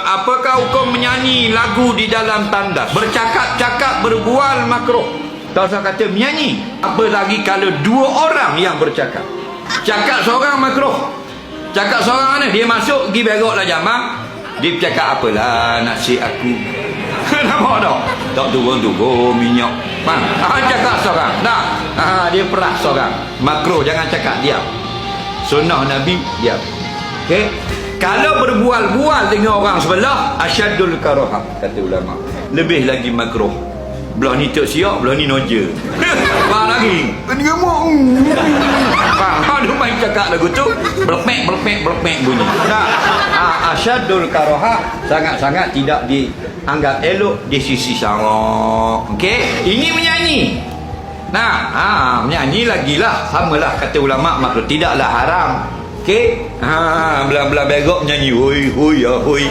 Apakah hukum menyanyi lagu di dalam tandas? Bercakap-cakap, berbual makruh. Tak usah kata menyanyi. Apa lagi kalau dua orang yang bercakap. Cakap seorang makruh. Cakap seorang mana? Dia masuk, pergi beroklah jamak. Dia bercakap apalah nasib aku. Nampak tak? Tak turun-turun minyak. Cakap seorang. Dia peras seorang. Makruh, jangan cakap, diam. Sunnah Nabi, diam. Okey? Kalau berbual-bual dengan orang sebelah, asyadul karahah, kata ulama. Lebih lagi makruh. Belah ni tak siap, belah ni noja. Faham lagi? Ini gemuk. Faham? Dia main cakap lagu tu, berpek bunyi. Asyadul karahah, sangat-sangat tidak dianggap elok di sisi syara'. Okey? Ini menyanyi. Menyanyi lagilah. Samalah kata ulama, makruh, tidaklah haram. Okey? Belah-belah begok nyanyi hoi hoi ya hoi.